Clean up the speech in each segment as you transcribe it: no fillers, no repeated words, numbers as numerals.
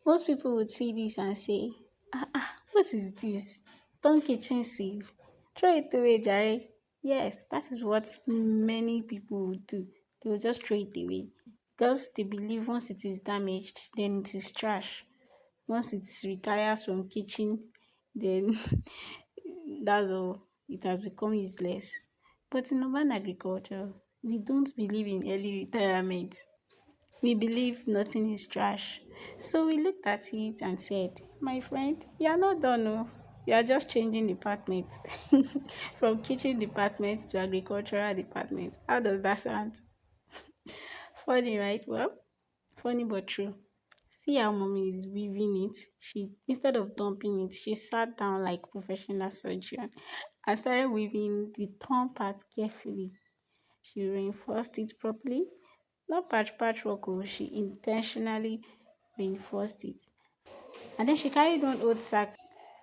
Most people would see this and say, what is this? Turn kitchen sieve. Throw it away, Jerry. Yes, that is what many people would do. They will just throw it away because they believe once it is damaged, then it is trash. Once it retires from kitchen, then that's all. It has become useless. But in urban agriculture, we don't believe in early retirement. We believe nothing is trash. So we looked at it and said, my friend, you are not done. No. You are just changing department from kitchen department to agricultural department. How does that sound? Funny, right? Well, funny but true. See how mommy is weaving it. She instead of dumping it, she sat down like professional surgeon and started weaving the torn part carefully. She reinforced it properly. Not patchwork, oh, she intentionally reinforced it. And then she carried one old sack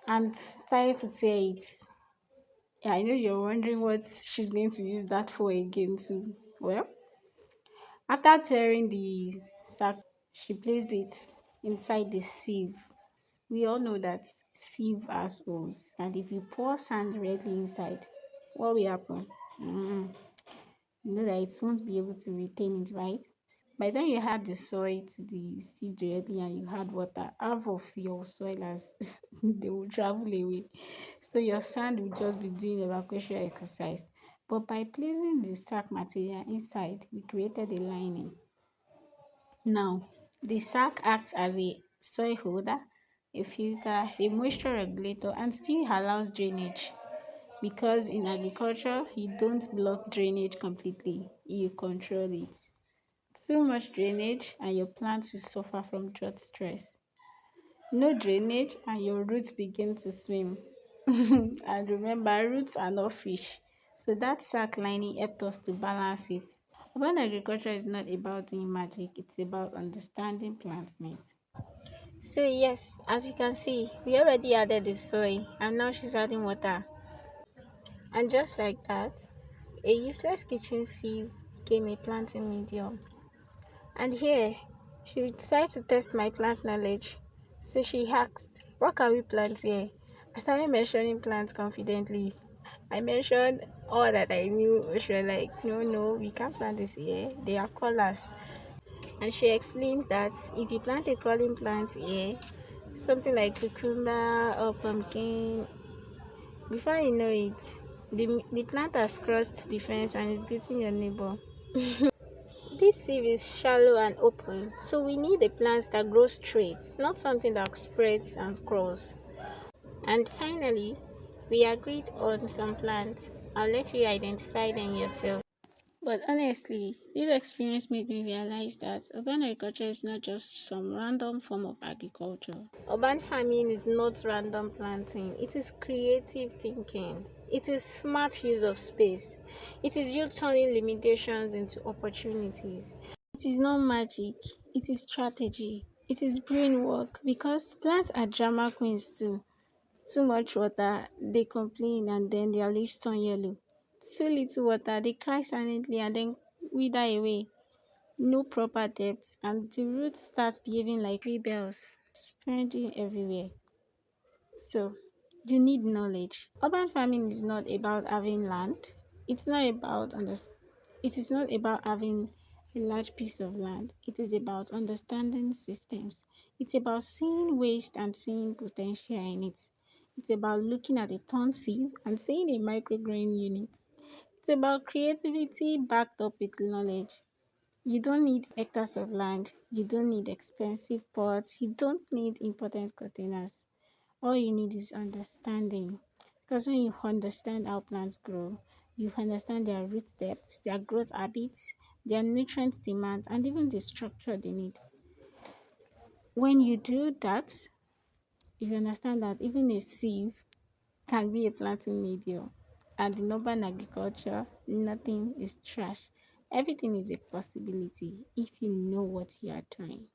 and started to tear it. Yeah, I know you're wondering what she's going to use that for again too. Well, after tearing the sack, she placed it inside the sieve. We all know that sieve has holes, and if you pour sand directly inside, what will happen? You know that it won't be able to retain it, right? By the time you add the soil to the seed directly and you add water, half of your soil has they will travel away. So your sand will just be doing evacuation exercise. But by placing the sack material inside, we created a lining. Now, the sack acts as a soil holder, a filter, a moisture regulator, and still allows drainage. Because in agriculture, you don't block drainage completely, you control it. Too much drainage and your plants will suffer from drought stress. No drainage and your roots begin to swim. And remember, roots are not fish. So that sack lining helped us to balance it. Urban agriculture is not about doing magic, it's about understanding plant needs. So yes, as you can see, we already added the soil and now she's adding water. And just like that, a useless kitchen sieve became a planting medium. And here, she decided to test my plant knowledge. So she asked, what can we plant here? I started mentioning plants confidently. I mentioned all that I knew. She was like, no, no, we can't plant this here. They are crawlers. And she explained that if you plant a crawling plant here, something like cucumber or pumpkin, before you know it, the plant has crossed the fence and is greeting your neighbor. This sieve is shallow and open, so we need a plant that grows straight, not something that spreads and crawls. And finally, we agreed on some plants. I'll let you identify them yourself. But honestly, this experience made me realize that urban agriculture is not just some random form of agriculture. Urban farming is not random planting, it is creative thinking. It is smart use of space. It is you turning limitations into opportunities. It is not magic, it is strategy. It is brain work because plants are drama queens too. Too much water, they complain and then their leaves turn yellow. Too little water, they cry silently and then wither away. No proper depth, and the roots start behaving like rebels, spreading everywhere. So, you need knowledge. Urban farming is not about having land. It's not about it is not about having a large piece of land. It is about understanding systems. It's about seeing waste and seeing potential in it. It's about looking at a ton sieve and seeing a microgrowing unit. It's about creativity backed up with knowledge. You don't need hectares of land. You don't need expensive pots. You don't need important containers. All you need is understanding. Because when you understand how plants grow, you understand their root depth, their growth habits, their nutrient demand, and even the structure they need. When you do that, you understand that even a sieve can be a planting medium. And in urban agriculture, nothing is trash. Everything is a possibility if you know what you are doing.